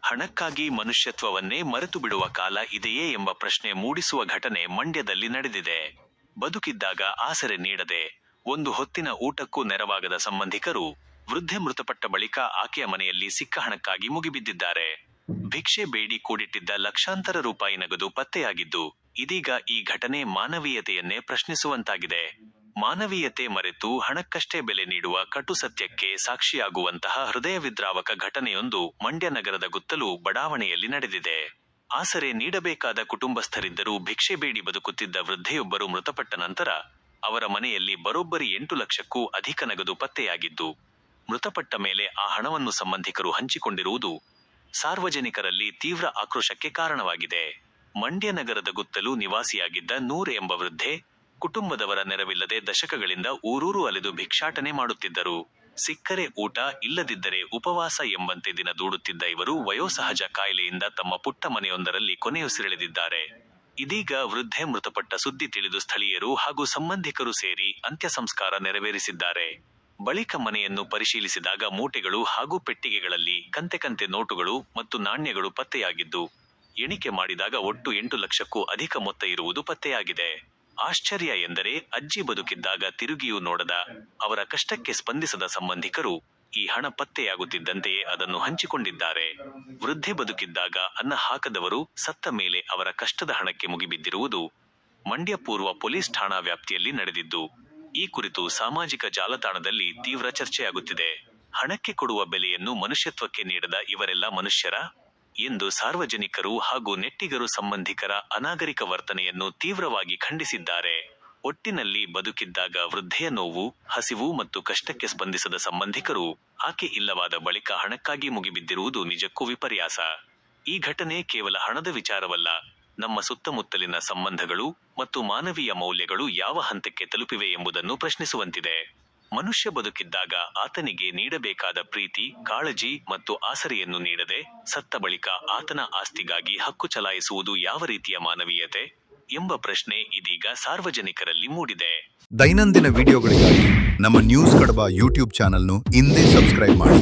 ಹಣಕ್ಕಾಗಿ ಮನುಷ್ಯತ್ವವನ್ನೇ ಮರೆತು ಬಿಡುವ ಕಾಲ ಇದೆಯೇ ಎಂಬ ಪ್ರಶ್ನೆ ಮೂಡಿಸುವ ಘಟನೆ ಮಂಡ್ಯದಲ್ಲಿ ನಡೆದಿದೆ. ಬದುಕಿದ್ದಾಗ ಆಸರೆ ನೀಡದೆ, ಒಂದು ಹೊತ್ತಿನ ಊಟಕ್ಕೂ ನೆರವಾಗದ ಸಂಬಂಧಿಕರು, ವೃದ್ಧೆ ಮೃತಪಟ್ಟ ಬಳಿಕ ಆಕೆಯ ಮನೆಯಲ್ಲಿ ಸಿಕ್ಕ ಹಣಕ್ಕಾಗಿ ಮುಗಿಬಿದ್ದಿದ್ದಾರೆ. ಭಿಕ್ಷೆ ಬೇಡಿ ಕೂಡಿಟ್ಟಿದ್ದ ಲಕ್ಷಾಂತರ ರೂಪಾಯಿ ನಗದು ಪತ್ತೆಯಾಗಿದ್ದು, ಇದೀಗ ಈ ಘಟನೆ ಮಾನವೀಯತೆಯನ್ನೇ ಪ್ರಶ್ನಿಸುವಂತಾಗಿದೆ. ಮಾನವೀಯತೆ ಮರೆತು ಹಣಕ್ಕಷ್ಟೇ ಬೆಲೆ ನೀಡುವ ಕಟು ಸತ್ಯಕ್ಕೆ ಸಾಕ್ಷಿಯಾಗುವಂತಹ ಹೃದಯವಿದ್ರಾವಕ ಘಟನೆಯೊಂದು ಮಂಡ್ಯ ನಗರದ ಗುತ್ತಲು ಬಡಾವಣೆಯಲ್ಲಿ ನಡೆದಿದೆ. ಆಸರೆ ನೀಡಬೇಕಾದ ಕುಟುಂಬಸ್ಥರಿದ್ದರೂ ಭಿಕ್ಷೆ ಬೇಡಿ ಬದುಕುತ್ತಿದ್ದ ವೃದ್ಧೆಯೊಬ್ಬರು ಮೃತಪಟ್ಟ ನಂತರ ಅವರ ಮನೆಯಲ್ಲಿ ಬರೋಬ್ಬರಿ 8 ಲಕ್ಷಕ್ಕೂ ಅಧಿಕ ನಗದು ಪತ್ತೆಯಾಗಿದ್ದು, ಮೃತಪಟ್ಟ ಮೇಲೆ ಆ ಹಣವನ್ನು ಸಂಬಂಧಿಕರು ಹಂಚಿಕೊಂಡಿರುವುದು ಸಾರ್ವಜನಿಕರಲ್ಲಿ ತೀವ್ರ ಆಕ್ರೋಶಕ್ಕೆ ಕಾರಣವಾಗಿದೆ. ಮಂಡ್ಯ ನಗರದ ಗುತ್ತಲು ನಿವಾಸಿಯಾಗಿದ್ದ ನೂರ್ ಎಂಬ ವೃದ್ಧೆ, ಕುಟುಂಬದವರ ನೆರವಿಲ್ಲದೆ ದಶಕಗಳಿಂದ ಊರೂರು ಅಲೆದು ಭಿಕ್ಷಾಟನೆ ಮಾಡುತ್ತಿದ್ದರು. ಸಿಕ್ಕರೆ ಊಟ, ಇಲ್ಲದಿದ್ದರೆ ಉಪವಾಸ ಎಂಬಂತೆ ದಿನ ದೂಡುತ್ತಿದ್ದ ಇವರು ವಯೋಸಹಜ ಕಾಯಿಲೆಯಿಂದ ತಮ್ಮ ಪುಟ್ಟ ಮನೆಯೊಂದರಲ್ಲಿ ಕೊನೆಯುಸಿರೆಳೆದಿದ್ದಾರೆ. ಇದೀಗ ವೃದ್ಧೆ ಮೃತಪಟ್ಟ ಸುದ್ದಿ ತಿಳಿದು ಸ್ಥಳೀಯರು ಹಾಗೂ ಸಂಬಂಧಿಕರು ಸೇರಿ ಅಂತ್ಯ ಸಂಸ್ಕಾರ ನೆರವೇರಿಸಿದ್ದಾರೆ. ಬಳಿಕ ಮನೆಯನ್ನು ಪರಿಶೀಲಿಸಿದಾಗ ಮೂಟೆಗಳು ಹಾಗೂ ಪೆಟ್ಟಿಗೆಗಳಲ್ಲಿ ಕಂತೆ ನೋಟುಗಳು ಮತ್ತು ನಾಣ್ಯಗಳು ಪತ್ತೆಯಾಗಿದ್ದು, ಎಣಿಕೆ ಮಾಡಿದಾಗ ಒಟ್ಟು 8 ಲಕ್ಷಕ್ಕೂ ಅಧಿಕ ಮೊತ್ತ ಇರುವುದು ಪತ್ತೆಯಾಗಿದೆ. ಆಶ್ಚರ್ಯ ಎಂದರೆ, ಅಜ್ಜಿ ಬದುಕಿದ್ದಾಗ ತಿರುಗಿಯೂ ನೋಡದ, ಅವರ ಕಷ್ಟಕ್ಕೆ ಸ್ಪಂದಿಸದ ಸಂಬಂಧಿಕರು ಈ ಹಣ ಪತ್ತೆಯಾಗುತ್ತಿದ್ದಂತೆಯೇ ಅದನ್ನು ಹಂಚಿಕೊಂಡಿದ್ದಾರೆ. ವೃದ್ಧೆ ಬದುಕಿದ್ದಾಗ ಅನ್ನ ಹಾಕದವರು ಸತ್ತ ಮೇಲೆ ಅವರ ಕಷ್ಟದ ಹಣಕ್ಕೆ ಮುಗಿಬಿದ್ದಿರುವುದು ಮಂಡ್ಯ ಪೂರ್ವ ಪೊಲೀಸ್ ಠಾಣಾ ವ್ಯಾಪ್ತಿಯಲ್ಲಿ ನಡೆದಿದ್ದು, ಈ ಕುರಿತು ಸಾಮಾಜಿಕ ಜಾಲತಾಣದಲ್ಲಿ ತೀವ್ರ ಚರ್ಚೆಯಾಗುತ್ತಿದೆ. ಹಣಕ್ಕೆ ಕೊಡುವ ಬೆಲೆಯನ್ನು ಮನುಷ್ಯತ್ವಕ್ಕೆ ನೀಡದ ಇವರೆಲ್ಲ ಮನುಷ್ಯರಾ ಎಂದು ಸಾರ್ವಜನಿಕರು ಹಾಗೂ ನೆಟ್ಟಿಗರು ಸಂಬಂಧಿಕರ ಅನಾಗರಿಕ ವರ್ತನೆಯನ್ನು ತೀವ್ರವಾಗಿ ಖಂಡಿಸಿದ್ದಾರೆ. ಒಟ್ಟಿನಲ್ಲಿ ಬದುಕಿದ್ದಾಗ ವೃದ್ಧೆಯ ನೋವು, ಹಸಿವು ಮತ್ತು ಕಷ್ಟಕ್ಕೆ ಸ್ಪಂದಿಸದ ಸಂಬಂಧಿಕರು ಆಕೆ ಇಲ್ಲವಾದ ಬಳಿಕ ಹಣಕ್ಕಾಗಿ ಮುಗಿಬಿದ್ದಿರುವುದು ನಿಜಕ್ಕೂ ವಿಪರ್ಯಾಸ. ಈ ಘಟನೆ ಕೇವಲ ಹಣದ ವಿಚಾರವಲ್ಲ, ನಮ್ಮ ಸುತ್ತಮುತ್ತಲಿನ ಸಂಬಂಧಗಳು ಮತ್ತು ಮಾನವೀಯ ಮೌಲ್ಯಗಳು ಯಾವ ಹಂತಕ್ಕೆ ತಲುಪಿವೆ ಎಂಬುದನ್ನು ಪ್ರಶ್ನಿಸುವಂತಿದೆ. ಮನುಷ್ಯ ಬದುಕಿದ್ದಾಗ ಆತನಿಗೆ ನೀಡಬೇಕಾದ ಪ್ರೀತಿ, ಕಾಳಜಿ ಮತ್ತು ಆಸರೆಯನ್ನು ನೀಡದೆ ಸತ್ತ ಬಳಿಕ ಆತನ ಆಸ್ತಿಗಾಗಿ ಹಕ್ಕು ಚಲಾಯಿಸುವುದು ಯಾವ ರೀತಿಯ ಮಾನವೀಯತೆ ಎಂಬ ಪ್ರಶ್ನೆ ಇದೀಗ ಸಾರ್ವಜನಿಕರಲ್ಲಿ ಮೂಡಿದೆ. ದೈನಂದಿನ ವಿಡಿಯೋಗಳಿಗಾಗಿ ನಮ್ಮ ನ್ಯೂಸ್ ಕಡಬ ಯೂಟ್ಯೂಬ್ ಚಾನೆಲ್ను ಇಂದೇ ಸಬ್ಸ್ಕ್ರೈಬ್ ಮಾಡಿ.